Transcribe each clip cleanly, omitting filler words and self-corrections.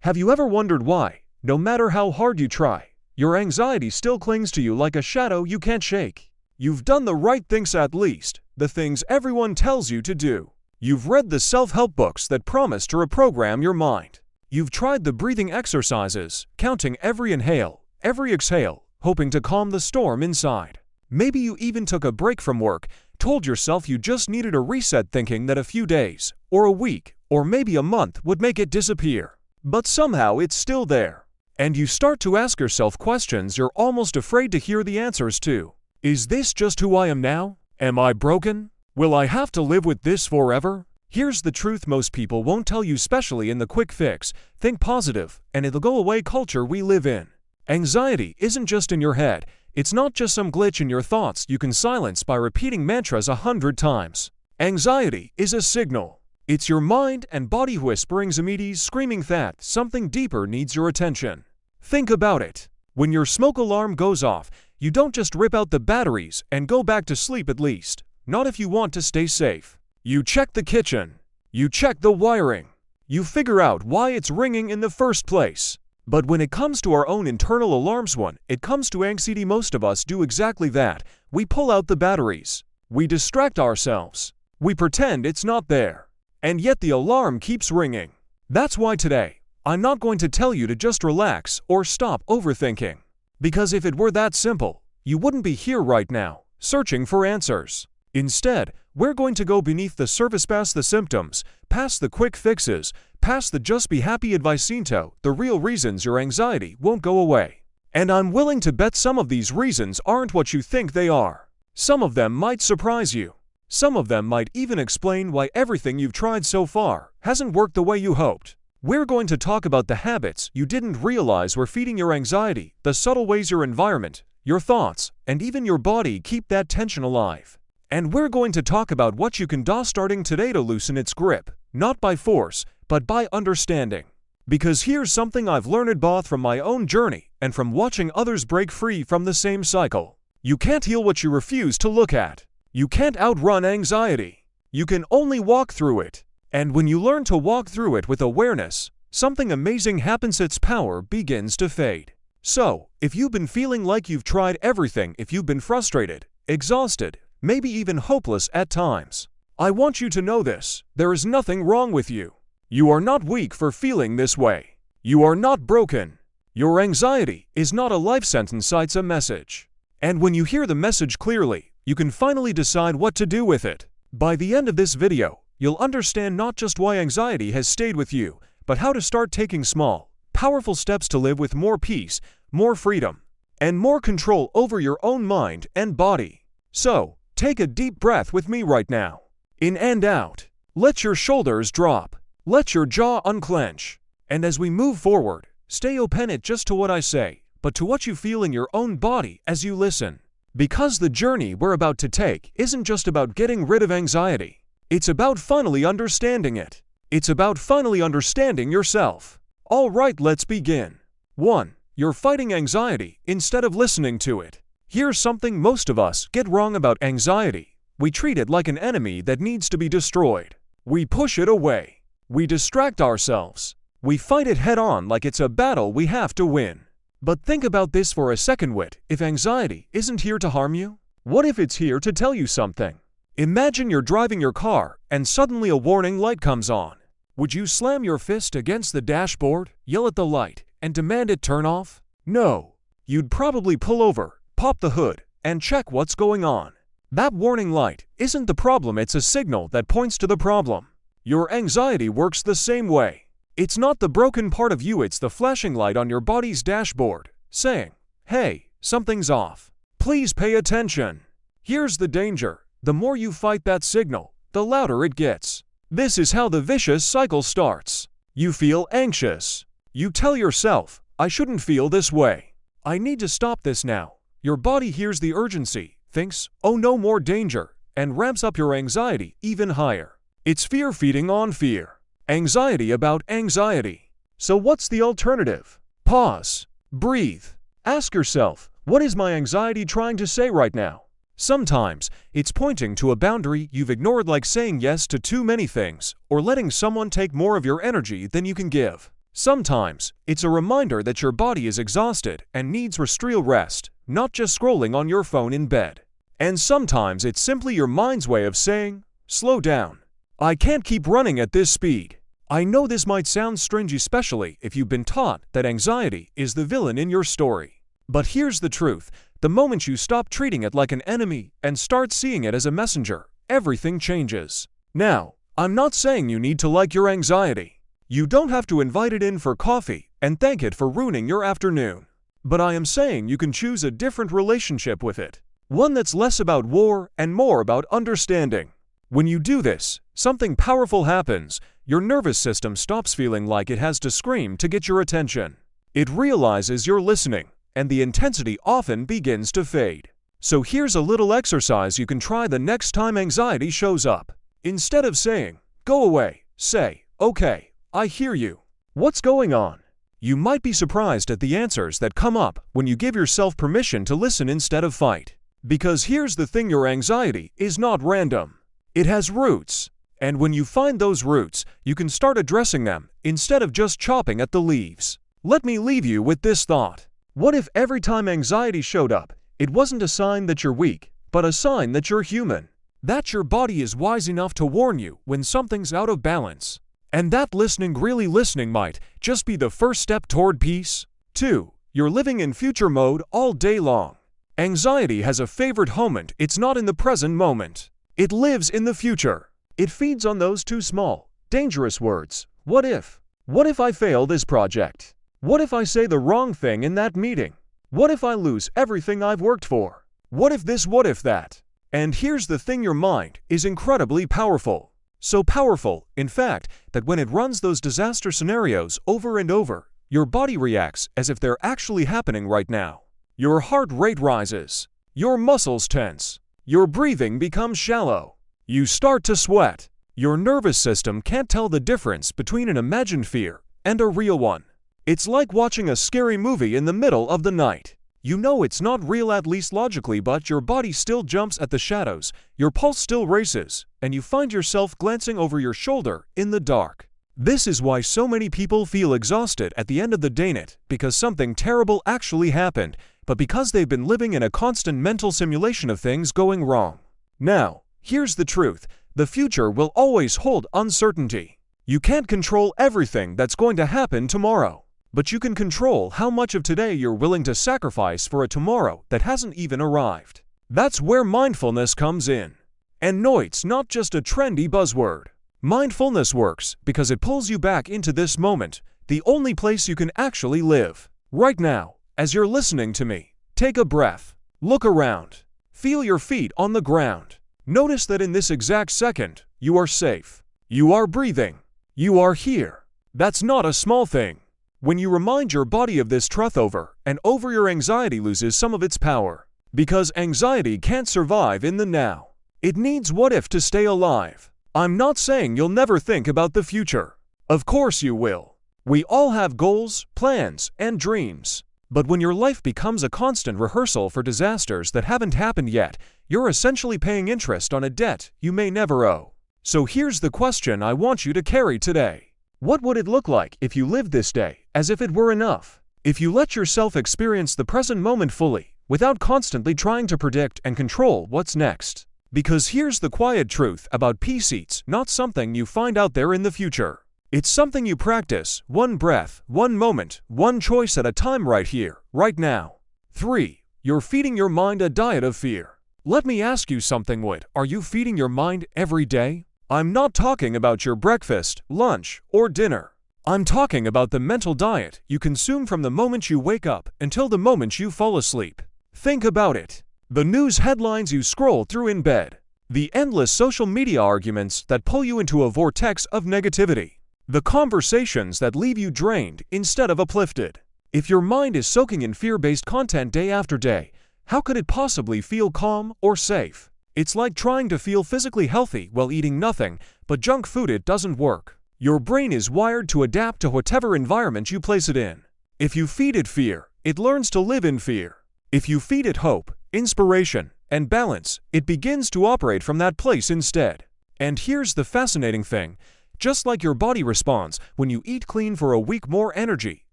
Have you ever wondered why, no matter how hard you try, your anxiety still clings to you like a shadow you can't shake? You've done the right things, at least, the things everyone tells you to do. You've read the self-help books that promise to reprogram your mind. You've tried the breathing exercises, counting every inhale, every exhale, hoping to calm the storm inside. Maybe you even took a break from work, told yourself you just needed a reset, thinking that a few days, or a week, or maybe a month would make it disappear. But somehow it's still there. And you start to ask yourself questions you're almost afraid to hear the answers to. Is this just who I am now? Am I broken? Will I have to live with this forever? Here's the truth most people won't tell you, especially in the quick fix, think positive, and it'll go away culture we live in. Anxiety isn't just in your head. It's not just some glitch in your thoughts you can silence by repeating mantras 100 times. Anxiety is a signal. It's your mind and body whispering immediately, screaming that something deeper needs your attention. Think about it. When your smoke alarm goes off, you don't just rip out the batteries and go back to sleep, at least. Not if you want to stay safe. You check the kitchen. You check the wiring. You figure out why it's ringing in the first place. But when it comes to our own internal alarms, when it comes to anxiety, most of us do exactly that. We pull out the batteries. We distract ourselves. We pretend it's not there. And yet the alarm keeps ringing. That's why today, I'm not going to tell you to just relax or stop overthinking. Because if it were that simple, you wouldn't be here right now, searching for answers. Instead, we're going to go beneath the surface, past the symptoms, past the quick fixes, past the just be happy advice into the real reasons your anxiety won't go away. And I'm willing to bet some of these reasons aren't what you think they are. Some of them might surprise you. Some of them might even explain why everything you've tried so far hasn't worked the way you hoped. We're going to talk about the habits you didn't realize were feeding your anxiety, the subtle ways your environment, your thoughts, and even your body keep that tension alive. And we're going to talk about what you can do starting today to loosen its grip, not by force, but by understanding. Because here's something I've learned both from my own journey and from watching others break free from the same cycle. You can't heal what you refuse to look at. You can't outrun anxiety. You can only walk through it. And when you learn to walk through it with awareness, something amazing happens. Its power begins to fade. So, if you've been feeling like you've tried everything, if you've been frustrated, exhausted, maybe even hopeless at times, I want you to know this: there is nothing wrong with you. You are not weak for feeling this way. You are not broken. Your anxiety is not a life sentence, it's a message. And when you hear the message clearly, you can finally decide what to do with it. By the end of this video, you'll understand not just why anxiety has stayed with you, but how to start taking small, powerful steps to live with more peace, more freedom, and more control over your own mind and body. So, take a deep breath with me right now. In and out. Let your shoulders drop. Let your jaw unclench. And as we move forward, stay open not just to what I say, but to what you feel in your own body as you listen. Because the journey we're about to take isn't just about getting rid of anxiety. It's about finally understanding it. It's about finally understanding yourself. All right, let's begin. 1. You're fighting anxiety instead of listening to it. Here's something most of us get wrong about anxiety. We treat it like an enemy that needs to be destroyed. We push it away. We distract ourselves. We fight it head on like it's a battle we have to win. But think about this for a second. What if anxiety isn't here to harm you? What if it's here to tell you something? Imagine you're driving your car and suddenly a warning light comes on. Would you slam your fist against the dashboard, yell at the light, and demand it turn off? No. You'd probably pull over, pop the hood, and check what's going on. That warning light isn't the problem, it's a signal that points to the problem. Your anxiety works the same way. It's not the broken part of you, it's the flashing light on your body's dashboard, saying, hey, something's off. Please pay attention. Here's the danger. The more you fight that signal, the louder it gets. This is how the vicious cycle starts. You feel anxious. You tell yourself, I shouldn't feel this way. I need to stop this now. Your body hears the urgency, thinks, oh no, more danger, and ramps up your anxiety even higher. It's fear feeding on fear. Anxiety about anxiety. So what's the alternative? Pause. Breathe. Ask yourself, what is my anxiety trying to say right now? Sometimes, it's pointing to a boundary you've ignored, like saying yes to too many things, or letting someone take more of your energy than you can give. Sometimes, it's a reminder that your body is exhausted and needs real rest, not just scrolling on your phone in bed. And sometimes it's simply your mind's way of saying, slow down. I can't keep running at this speed. I know this might sound strange, especially if you've been taught that anxiety is the villain in your story. But here's the truth. The moment you stop treating it like an enemy and start seeing it as a messenger, everything changes. Now, I'm not saying you need to like your anxiety. You don't have to invite it in for coffee and thank it for ruining your afternoon. But I am saying you can choose a different relationship with it. One that's less about war and more about understanding. When you do this, something powerful happens. Your nervous system stops feeling like it has to scream to get your attention. It realizes you're listening, and the intensity often begins to fade. So here's a little exercise you can try the next time anxiety shows up. Instead of saying, go away, say, okay, I hear you. What's going on? You might be surprised at the answers that come up when you give yourself permission to listen instead of fight. Because here's the thing, your anxiety is not random. It has roots. And when you find those roots, you can start addressing them instead of just chopping at the leaves. Let me leave you with this thought. What if every time anxiety showed up, it wasn't a sign that you're weak, but a sign that you're human? That your body is wise enough to warn you when something's out of balance. And that really listening might just be the first step toward peace. 2. You're living in future mode all day long. Anxiety has a favorite moment. It's not in the present moment. It lives in the future. It feeds on those two small, dangerous words. What if? What if I fail this project? What if I say the wrong thing in that meeting? What if I lose everything I've worked for? What if this, what if that? And here's the thing, your mind is incredibly powerful. So powerful, in fact, that when it runs those disaster scenarios over and over, your body reacts as if they're actually happening right now. Your heart rate rises. Your muscles tense. Your breathing becomes shallow. You start to sweat. Your nervous system can't tell the difference between an imagined fear and a real one. It's like watching a scary movie in the middle of the night. You know it's not real, at least logically, but your body still jumps at the shadows, your pulse still races, and you find yourself glancing over your shoulder in the dark. This is why so many people feel exhausted at the end of the day, not because something terrible actually happened, but because they've been living in a constant mental simulation of things going wrong. Now, here's the truth. The future will always hold uncertainty. You can't control everything that's going to happen tomorrow. But you can control how much of today you're willing to sacrifice for a tomorrow that hasn't even arrived. That's where mindfulness comes in. And no, it's not just a trendy buzzword. Mindfulness works because it pulls you back into this moment, the only place you can actually live. Right now, as you're listening to me, take a breath. Look around. Feel your feet on the ground. Notice that in this exact second, you are safe. You are breathing. You are here. That's not a small thing. When you remind your body of this truth over and over, your anxiety loses some of its power. Because anxiety can't survive in the now. It needs what if to stay alive. I'm not saying you'll never think about the future. Of course you will. We all have goals, plans, and dreams. But when your life becomes a constant rehearsal for disasters that haven't happened yet, you're essentially paying interest on a debt you may never owe. So here's the question I want you to carry today. What would it look like if you lived this day as if it were enough? If you let yourself experience the present moment fully, without constantly trying to predict and control what's next? Because here's the quiet truth about peace: it's not something you find out there in the future. It's something you practice, one breath, one moment, one choice at a time, right here, right now. 3. You're feeding your mind a diet of fear. Let me ask you something. What are you feeding your mind every day? I'm not talking about your breakfast, lunch, or dinner. I'm talking about the mental diet you consume from the moment you wake up until the moment you fall asleep. Think about it. The news headlines you scroll through in bed. The endless social media arguments that pull you into a vortex of negativity. The conversations that leave you drained instead of uplifted. If your mind is soaking in fear-based content day after day, how could it possibly feel calm or safe? It's like trying to feel physically healthy while eating nothing but junk food. It doesn't work. Your brain is wired to adapt to whatever environment you place it in. If you feed it fear, it learns to live in fear. If you feed it hope, inspiration, and balance, it begins to operate from that place instead. And here's the fascinating thing. Just like your body responds when you eat clean for a week, more energy,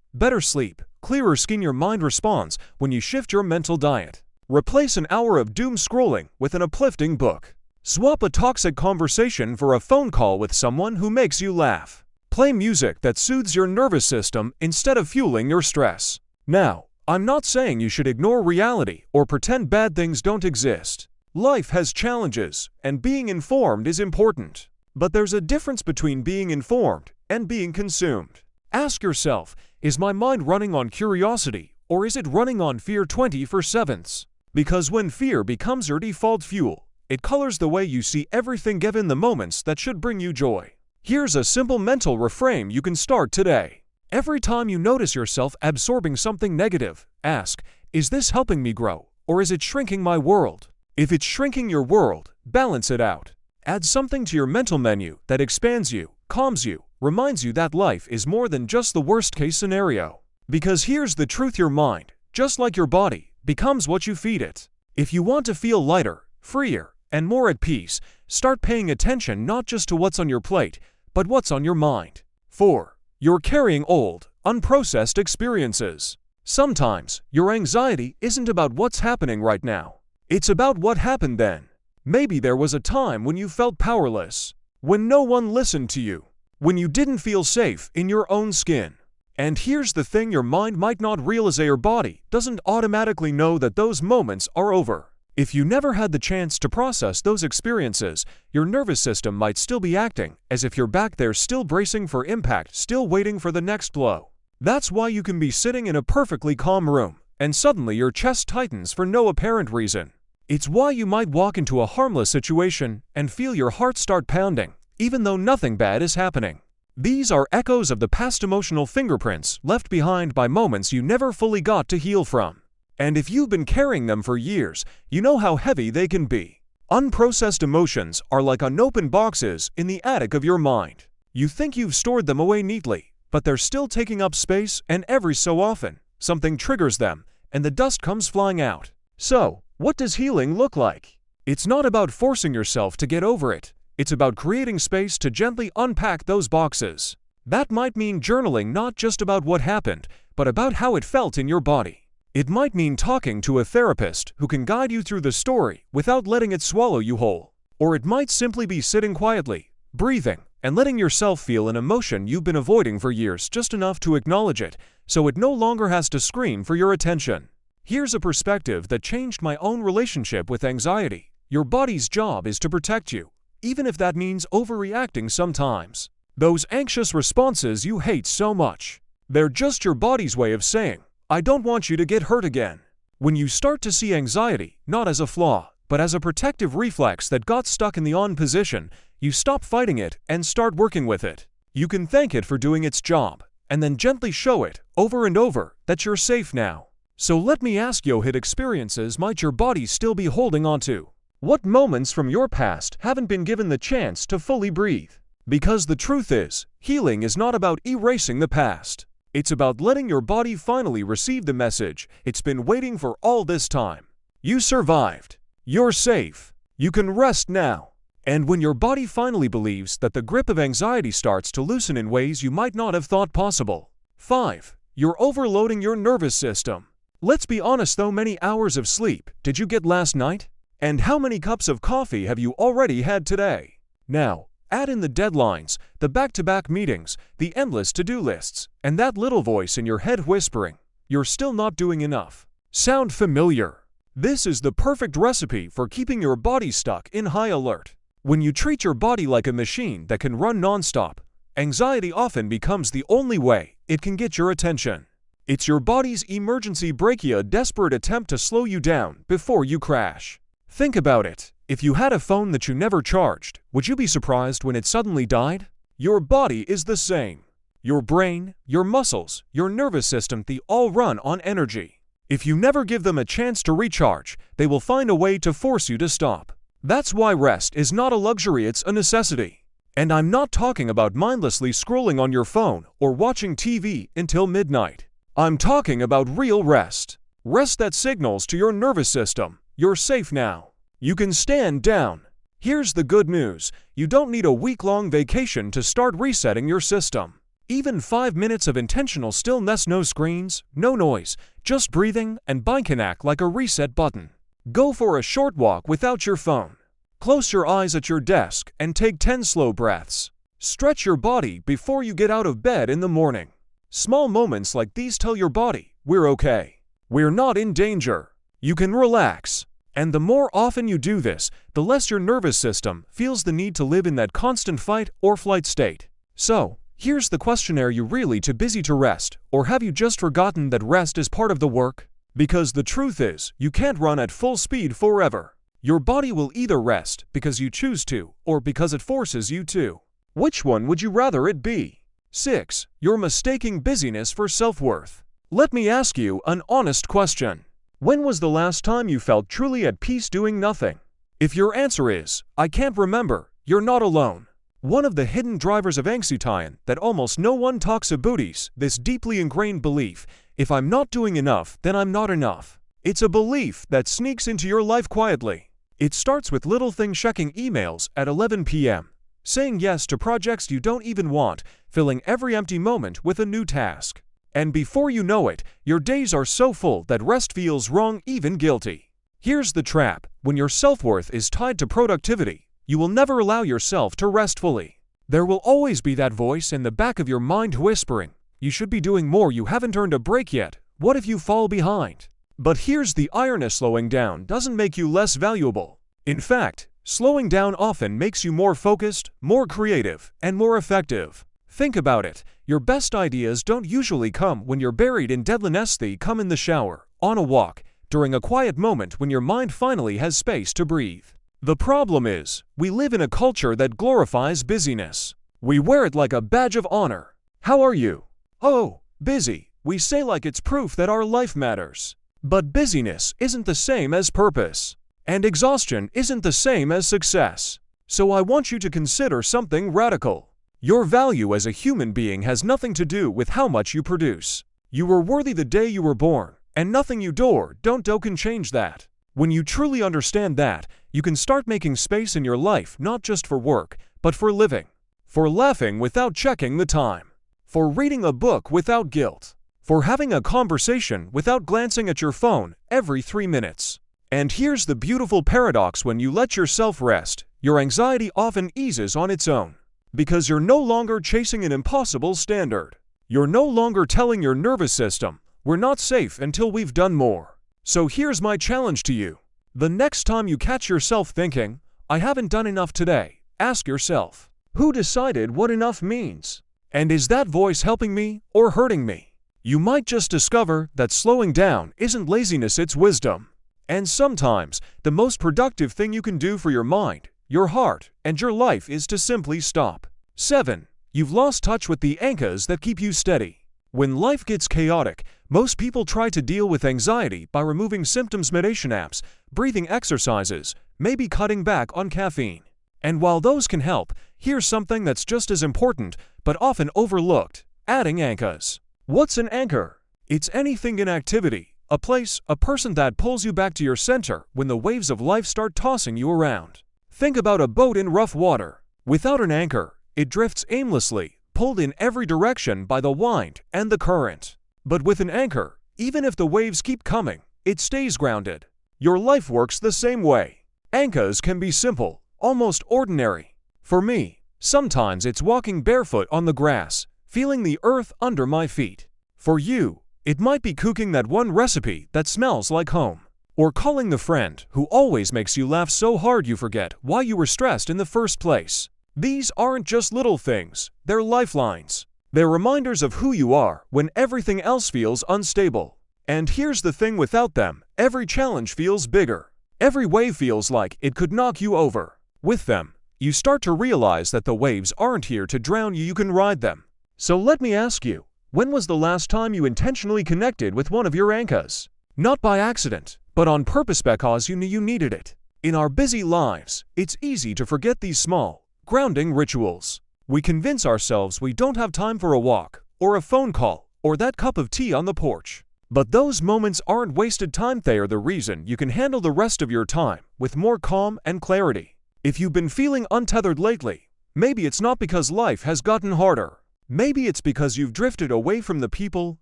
better sleep, clearer skin, your mind responds when you shift your mental diet. Replace an hour of doom scrolling with an uplifting book. Swap a toxic conversation for a phone call with someone who makes you laugh. Play music that soothes your nervous system instead of fueling your stress. Now, I'm not saying you should ignore reality or pretend bad things don't exist. Life has challenges, and being informed is important. But there's a difference between being informed and being consumed. Ask yourself, is my mind running on curiosity, or is it running on fear 24/7? Because when fear becomes your default fuel, it colors the way you see everything, given the moments that should bring you joy. Here's a simple mental reframe you can start today. Every time you notice yourself absorbing something negative, ask, is this helping me grow, or is it shrinking my world? If it's shrinking your world, balance it out. Add something to your mental menu that expands you, calms you, reminds you that life is more than just the worst-case scenario. Because here's the truth, your mind, just like your body, becomes what you feed it. If you want to feel lighter, freer, and more at peace, start paying attention not just to what's on your plate, but what's on your mind. 4. You're carrying old, unprocessed experiences. Sometimes, your anxiety isn't about what's happening right now. It's about what happened then. Maybe there was a time when you felt powerless, when no one listened to you, when you didn't feel safe in your own skin. And here's the thing, your mind might not realize your body doesn't automatically know that those moments are over. If you never had the chance to process those experiences, your nervous system might still be acting as if you're back there, still bracing for impact, still waiting for the next blow. That's why you can be sitting in a perfectly calm room, and suddenly your chest tightens for no apparent reason. It's why you might walk into a harmless situation and feel your heart start pounding, even though nothing bad is happening. These are echoes of the past, emotional fingerprints left behind by moments you never fully got to heal from. And if you've been carrying them for years, you know how heavy they can be. Unprocessed emotions are like unopened boxes in the attic of your mind. You think you've stored them away neatly, but they're still taking up space, and every so often, something triggers them, and the dust comes flying out. So, what does healing look like? It's not about forcing yourself to get over it. It's about creating space to gently unpack those boxes. That might mean journaling not just about what happened, but about how it felt in your body. It might mean talking to a therapist who can guide you through the story without letting it swallow you whole. Or it might simply be sitting quietly, breathing, and letting yourself feel an emotion you've been avoiding for years, just enough to acknowledge it, so it no longer has to scream for your attention. Here's a perspective that changed my own relationship with anxiety. Your body's job is to protect you, even if that means overreacting sometimes. Those anxious responses you hate so much, they're just your body's way of saying, I don't want you to get hurt again. When you start to see anxiety not as a flaw, but as a protective reflex that got stuck in the on position, you stop fighting it and start working with it. You can thank it for doing its job, and then gently show it, over and over, that you're safe now. So let me ask you, what experiences might your body still be holding onto? What moments from your past haven't been given the chance to fully breathe? Because the truth is, healing is not about erasing the past. It's about letting your body finally receive the message it's been waiting for all this time. You survived. You're safe. You can rest now. And when your body finally believes that, the grip of anxiety starts to loosen in ways you might not have thought possible. 5. You're overloading your nervous system. Let's be honest though, many hours of sleep did you get last night? And how many cups of coffee have you already had today? Now, add in the deadlines, the back-to-back meetings, the endless to-do lists, and that little voice in your head whispering, you're still not doing enough. Sound familiar? This is the perfect recipe for keeping your body stuck in high alert. When you treat your body like a machine that can run non-stop, anxiety often becomes the only way it can get your attention. It's your body's emergency brake, a desperate attempt to slow you down before you crash. Think about it. If you had a phone that you never charged, would you be surprised when it suddenly died? Your body is the same. Your brain, your muscles, your nervous system, they all run on energy. If you never give them a chance to recharge, they will find a way to force you to stop. That's why rest is not a luxury, it's a necessity. And I'm not talking about mindlessly scrolling on your phone or watching TV until midnight. I'm talking about real rest. Rest that signals to your nervous system, you're safe now. You can stand down. Here's the good news. You don't need a week-long vacation to start resetting your system. Even 5 minutes of intentional stillness, no screens, no noise, just breathing and body can act like a reset button. Go for a short walk without your phone. Close your eyes at your desk and take 10 slow breaths. Stretch your body before you get out of bed in the morning. Small moments like these tell your body, we're okay. We're not in danger. You can relax. And the more often you do this, the less your nervous system feels the need to live in that constant fight or flight state. So, here's the question: are you really too busy to rest, or have you just forgotten that rest is part of the work? Because the truth is, you can't run at full speed forever. Your body will either rest because you choose to, or because it forces you to. Which one would you rather it be? 6. You're mistaking busyness for self-worth. Let me ask you an honest question. When was the last time you felt truly at peace doing nothing? If your answer is, I can't remember, you're not alone. One of the hidden drivers of anxiety that almost no one talks about is this deeply ingrained belief: if I'm not doing enough, then I'm not enough. It's a belief that sneaks into your life quietly. It starts with little things: checking emails at 11 p.m., saying yes to projects you don't even want, filling every empty moment with a new task. And before you know it, your days are so full that rest feels wrong, even guilty. Here's the trap: when your self-worth is tied to productivity, you will never allow yourself to rest fully. There will always be that voice in the back of your mind whispering, you should be doing more, you haven't earned a break yet, what if you fall behind? But here's the irony: slowing down doesn't make you less valuable. In fact, slowing down often makes you more focused, more creative, and more effective. Think about it. Your best ideas don't usually come when you're buried in deadliness. They come in the shower, on a walk, during a quiet moment when your mind finally has space to breathe. The problem is, we live in a culture that glorifies busyness. We wear it like a badge of honor. How are you? Oh, busy. We say like it's proof that our life matters. But busyness isn't the same as purpose. And exhaustion isn't the same as success. So I want you to consider something radical. Your value as a human being has nothing to do with how much you produce. You were worthy the day you were born, and nothing you do or don't do can change that. When you truly understand that, you can start making space in your life not just for work, but for living. For laughing without checking the time. For reading a book without guilt. For having a conversation without glancing at your phone every 3 minutes. And here's the beautiful paradox: when you let yourself rest, your anxiety often eases on its own. Because you're no longer chasing an impossible standard. You're no longer telling your nervous system, we're not safe until we've done more. So here's my challenge to you. The next time you catch yourself thinking, I haven't done enough today, ask yourself, who decided what enough means? And is that voice helping me or hurting me? You might just discover that slowing down isn't laziness, it's wisdom. And sometimes, the most productive thing you can do for your mind, your heart, and your life is to simply stop. 7. You've lost touch with the anchors that keep you steady. When life gets chaotic, most people try to deal with anxiety by removing symptoms: meditation apps, breathing exercises, maybe cutting back on caffeine. And while those can help, here's something that's just as important, but often overlooked: adding anchors. What's an anchor? It's anything in activity, a place, a person that pulls you back to your center when the waves of life start tossing you around. Think about a boat in rough water. Without an anchor, it drifts aimlessly, pulled in every direction by the wind and the current. But with an anchor, even if the waves keep coming, it stays grounded. Your life works the same way. Anchors can be simple, almost ordinary. For me, sometimes it's walking barefoot on the grass, feeling the earth under my feet. For you, it might be cooking that one recipe that smells like home. Or calling the friend who always makes you laugh so hard you forget why you were stressed in the first place. These aren't just little things, they're lifelines. They're reminders of who you are when everything else feels unstable. And here's the thing: without them, every challenge feels bigger. Every wave feels like it could knock you over. With them, you start to realize that the waves aren't here to drown you, you can ride them. So let me ask you, when was the last time you intentionally connected with one of your anchors? Not by accident, but on purpose because you knew you needed it. In our busy lives, it's easy to forget these small, grounding rituals. We convince ourselves we don't have time for a walk, or a phone call, or that cup of tea on the porch. But those moments aren't wasted time, they are the reason you can handle the rest of your time with more calm and clarity. If you've been feeling untethered lately, maybe it's not because life has gotten harder. Maybe it's because you've drifted away from the people,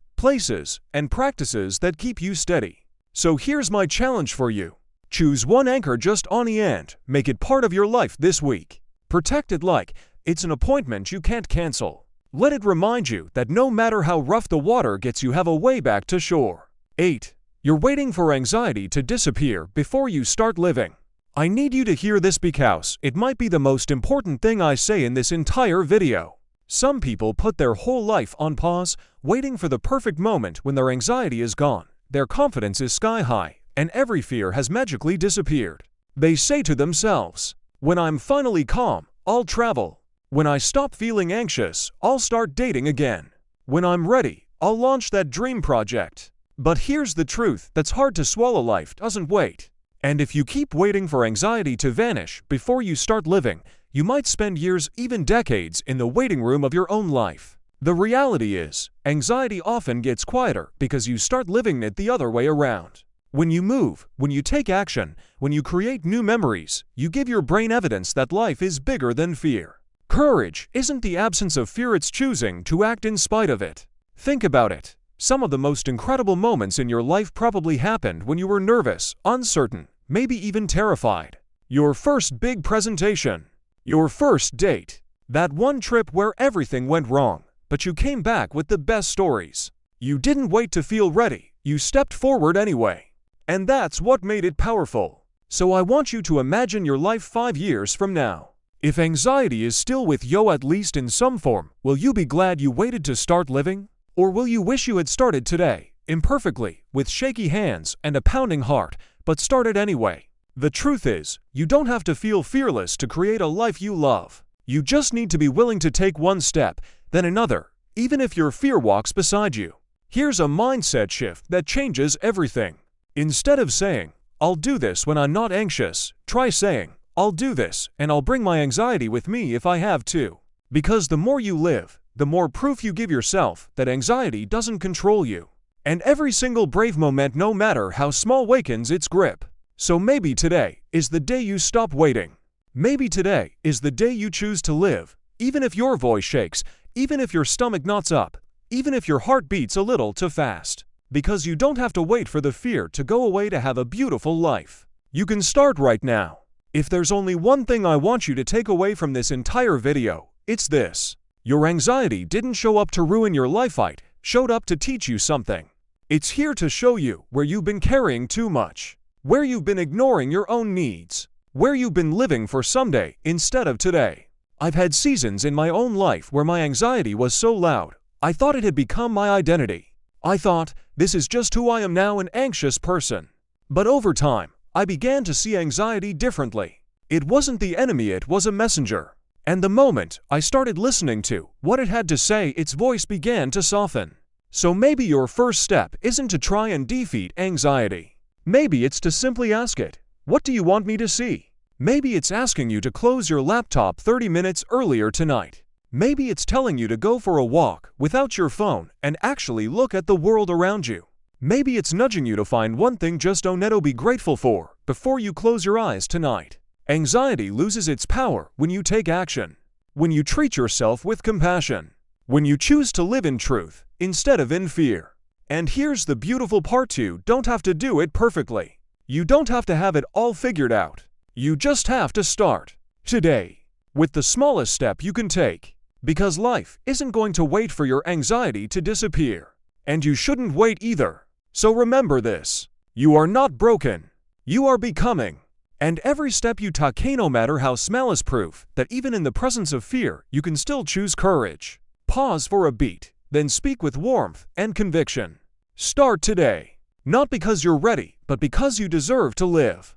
places, and practices that keep you steady. So here's my challenge for you. Choose one anchor just on the end, make it part of your life this week. Protect it like it's an appointment you can't cancel. Let it remind you that no matter how rough the water gets, you have a way back to shore. 8. You're waiting for anxiety to disappear before you start living. I need you to hear this because it might be the most important thing I say in this entire video. Some people put their whole life on pause, waiting for the perfect moment when their anxiety is gone, their confidence is sky high, and every fear has magically disappeared. They say to themselves, "When I'm finally calm, I'll travel. When I stop feeling anxious, I'll start dating again. When I'm ready, I'll launch that dream project." But here's the truth that's hard to swallow: life doesn't wait. And if you keep waiting for anxiety to vanish before you start living, you might spend years, even decades, in the waiting room of your own life. The reality is, anxiety often gets quieter because you start living it the other way around. When you move, when you take action, when you create new memories, you give your brain evidence that life is bigger than fear. Courage isn't the absence of fear, it's choosing to act in spite of it. Think about it. Some of the most incredible moments in your life probably happened when you were nervous, uncertain, maybe even terrified. Your first big presentation. Your first date. That one trip where everything went wrong, but you came back with the best stories. You didn't wait to feel ready, you stepped forward anyway. And that's what made it powerful. So I want you to imagine your life 5 years from now. If anxiety is still with you, at least in some form, will you be glad you waited to start living? Or will you wish you had started today, imperfectly, with shaky hands and a pounding heart, but started anyway? The truth is, you don't have to feel fearless to create a life you love. You just need to be willing to take one step, then another, even if your fear walks beside you. Here's a mindset shift that changes everything. Instead of saying, "I'll do this when I'm not anxious," try saying, "I'll do this, and I'll bring my anxiety with me if I have to." Because the more you live, the more proof you give yourself that anxiety doesn't control you. And every single brave moment, no matter how small, wakens its grip. So maybe today is the day you stop waiting. Maybe today is the day you choose to live, even if your voice shakes, even if your stomach knots up, even if your heart beats a little too fast. Because you don't have to wait for the fear to go away to have a beautiful life. You can start right now. If there's only one thing I want you to take away from this entire video, it's this. Your anxiety didn't show up to ruin your life, it showed up to teach you something. It's here to show you where you've been carrying too much, where you've been ignoring your own needs, where you've been living for someday instead of today. I've had seasons in my own life where my anxiety was so loud, I thought it had become my identity. I thought, this is just who I am now, an anxious person. But over time, I began to see anxiety differently. It wasn't the enemy, it was a messenger. And the moment I started listening to what it had to say, its voice began to soften. So maybe your first step isn't to try and defeat anxiety. Maybe it's to simply ask it, "What do you want me to see?" Maybe it's asking you to close your laptop 30 minutes earlier tonight. Maybe it's telling you to go for a walk without your phone and actually look at the world around you. Maybe it's nudging you to find one thing just to be grateful for before you close your eyes tonight. Anxiety loses its power when you take action, when you treat yourself with compassion, when you choose to live in truth instead of in fear. And here's the beautiful part: you don't have to do it perfectly. You don't have to have it all figured out. You just have to start today with the smallest step you can take. Because life isn't going to wait for your anxiety to disappear. And you shouldn't wait either. So remember this: you are not broken. You are becoming. And every step you take, no matter how small, is proof that even in the presence of fear, you can still choose courage. Pause for a beat, then speak with warmth and conviction. Start today. Not because you're ready, but because you deserve to live.